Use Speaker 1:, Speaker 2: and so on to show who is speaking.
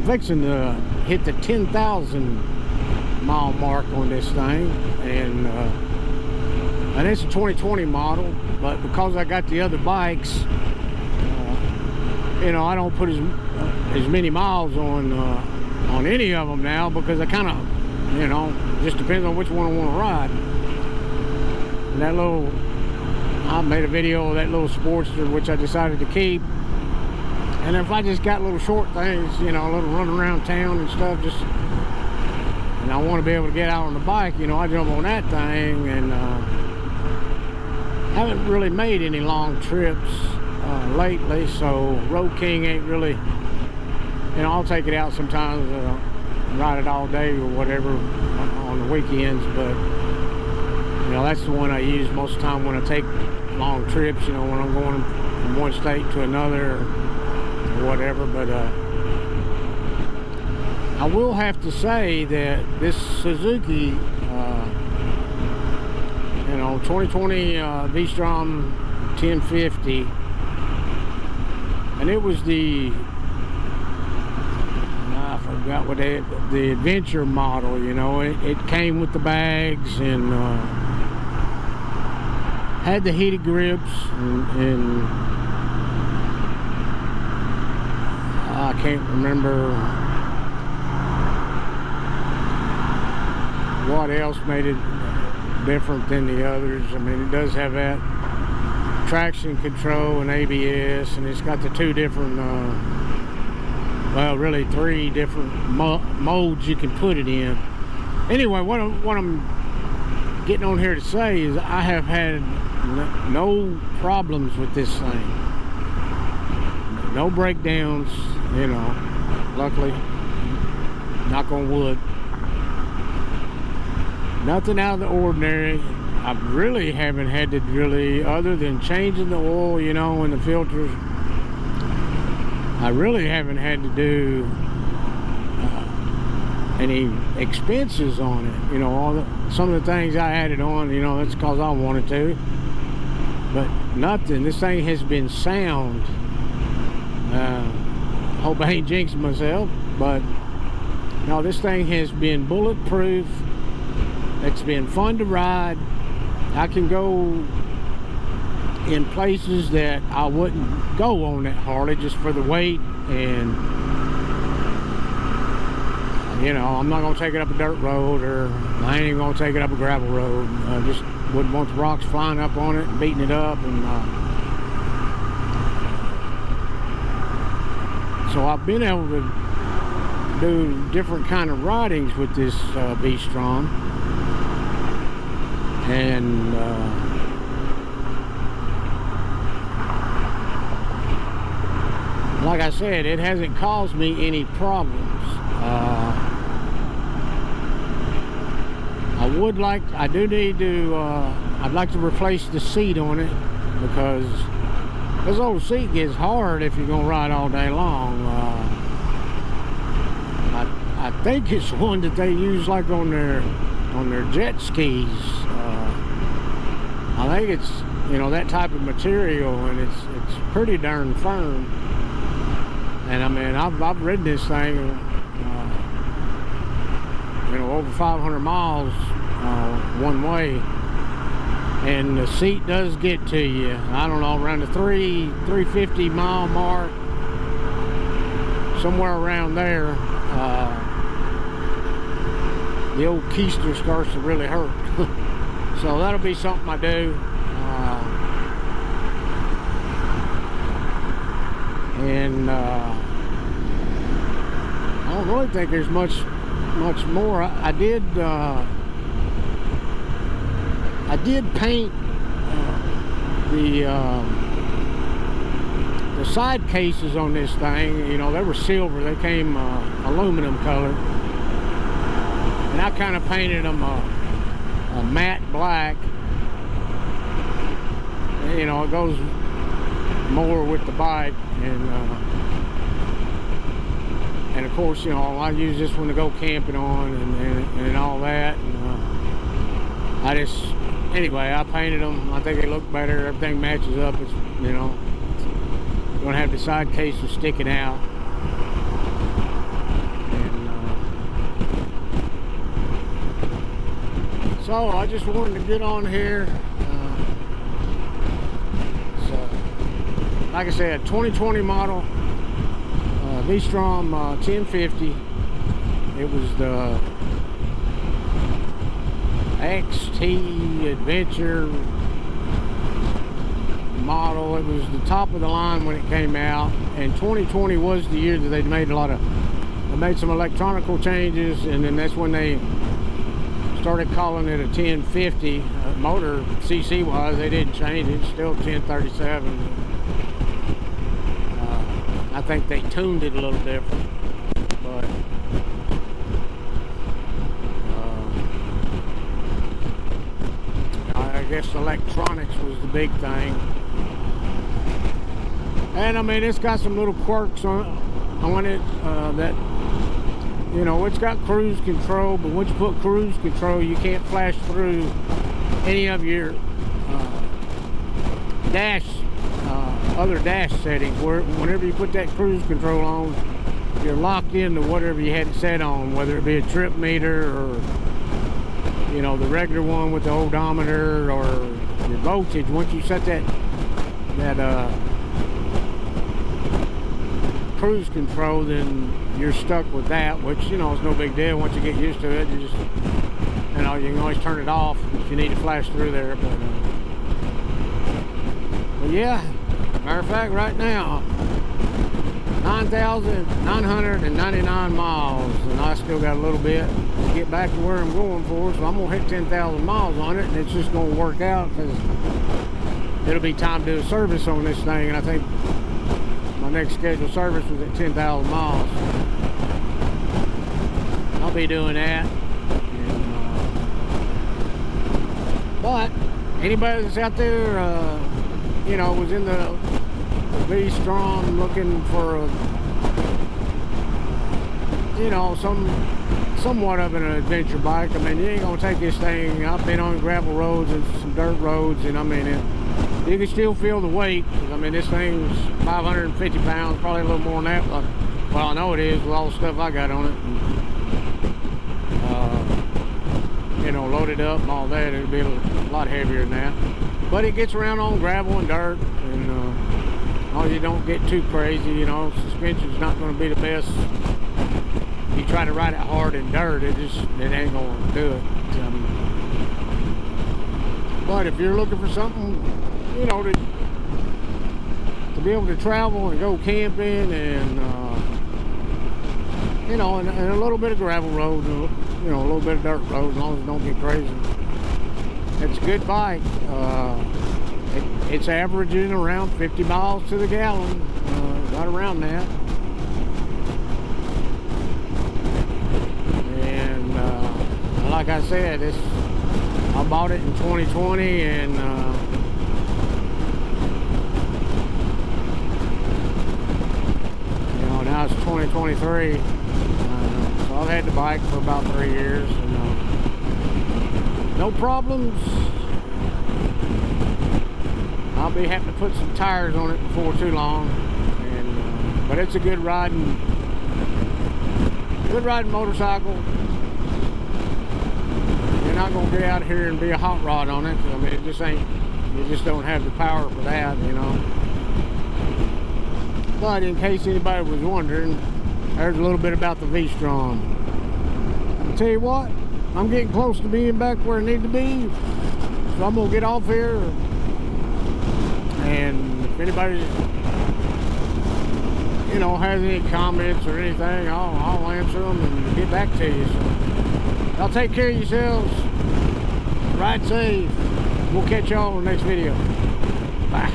Speaker 1: I'm fixing to hit the 10,000 mile mark on this thing, and it's a 2020 model, but because I got the other bikes, you know, I don't put as many miles on any of them now, because I kind of, you know, just depends on which one I want to ride. And that little, I made a video of that little Sportster, which I decided to keep. And if I just got little short things, you know, a little run around town and stuff, just, and I want to be able to get out on the bike, you know, I jump on that thing. And haven't really made any long trips lately, so Road King ain't really, you know, I'll take it out sometimes, ride it all day or whatever on the weekends, but you know, that's the one I use most of the time when I take long trips, you know, when I'm going from one state to another or whatever. But I will have to say that this Suzuki, you know, 2020 Vstrom 1050, and it was the, I forgot what the adventure model, you know. It came with the bags and had the heated grips, and I can't remember what else made it different than the others. I mean, it does have that traction control and ABS, and it's got the two different, well, really three different modes you can put it in. Anyway, what I'm getting on here to say is I have had no problems with this thing. No breakdowns, you know, luckily, knock on wood. Nothing out of the ordinary. I really haven't had to really, other than changing the oil, you know, and the filters, I really haven't had to do any expenses on it. You know, some of the things I added on, you know, that's because I wanted to, but nothing. This thing has been sound. Hope I ain't jinxing myself, but no, this thing has been bulletproof. It's been fun to ride. I can go in places that I wouldn't go on that Harley just for the weight, and you know, I'm not gonna take it up a dirt road, or I ain't even gonna take it up a gravel road. I just wouldn't want the rocks flying up on it and beating it up. And so I've been able to do different kind of ridings with this Vstrom, and like I said, it hasn't caused me any problems. I do need to, I'd like to replace the seat on it, because this old seat gets hard if you're gonna ride all day long. I think it's one that they use like on their jet skis. I think it's, you know, that type of material, and it's pretty darn firm. And I mean, I've ridden this thing, you know, over 500 miles one way, and the seat does get to you. I don't know, around the 350 mile mark, somewhere around there. The old keister starts to really hurt. So that'll be something I do. And I don't really think there's much more. I did paint the side cases on this thing. You know, they were silver. They came aluminum color, and I kind of painted them a matte black. You know, it goes more with the bike, and of course, you know, I use this one to go camping on, and all that. And, anyway, I painted them. I think they look better. Everything matches up. It's, you know, you're gonna have the side cases sticking out. So I just wanted to get on here. Like I said, 2020 model Vstrom 1050. It was the XT Adventure model. It was the top of the line when it came out, and 2020 was the year that they made some electronical changes, and then that's when they started calling it a 1050. Motor CC wise, they didn't change it. It's still 1037. I think they tuned it a little different, but I guess electronics was the big thing. And I mean, it's got some little quirks on it that, you know, it's got cruise control, but once you put cruise control, you can't flash through any of your other dash settings. Whenever you put that cruise control on, you're locked into whatever you had it set on, whether it be a trip meter or, you know, the regular one with the odometer, or your voltage. Once you set that cruise control, then you're stuck with that, which, you know, is no big deal. Once you get used to it, you know, you can always turn it off if you need to flash through there. But yeah, matter of fact, right now, 9,999 miles, and I still got a little bit to get back to where I'm going for, so I'm gonna hit 10,000 miles on it, and it's just gonna work out because it'll be time to do a service on this thing, and I think my next scheduled service was at 10,000 miles. I'll be doing that. And, but anybody that's out there, you know, was in the Vstrom looking for a, you know, somewhat of an adventure bike. I mean, you ain't gonna take this thing. I've been on gravel roads and some dirt roads, and I mean, you can still feel the weight. I mean, this thing's 550 pounds, probably a little more than that. But, well, I know it is with all the stuff I got on it. And, you know, loaded up and all that, it'd be a lot heavier than that. But it gets around on gravel and dirt, and you don't get too crazy. You know, suspension's not going to be the best. You try to ride it hard in dirt, it ain't going to do it. But if you're looking for something, you know, to be able to travel and go camping, and you know, and a little bit of gravel roads, you know, a little bit of dirt roads, as long as it don't get crazy. It's a good bike. It's averaging around 50 miles to the gallon, right around that. And like I said, I bought it in 2020, and you know, now it's 2023. So I've had the bike for about 3 years, and no problems. I'll be having to put some tires on it before too long, and but it's a good riding motorcycle. You're not gonna get out here and be a hot rod on it. I mean, it just ain't. You just don't have the power for that, you know. But in case anybody was wondering, there's a little bit about the Vstrom. I'll tell you what, I'm getting close to being back where I need to be, so I'm gonna get off here. And if anybody, you know, has any comments or anything, I'll answer them and get back to you. So y'all take care of yourselves. Ride safe. We'll catch y'all in the next video. Bye.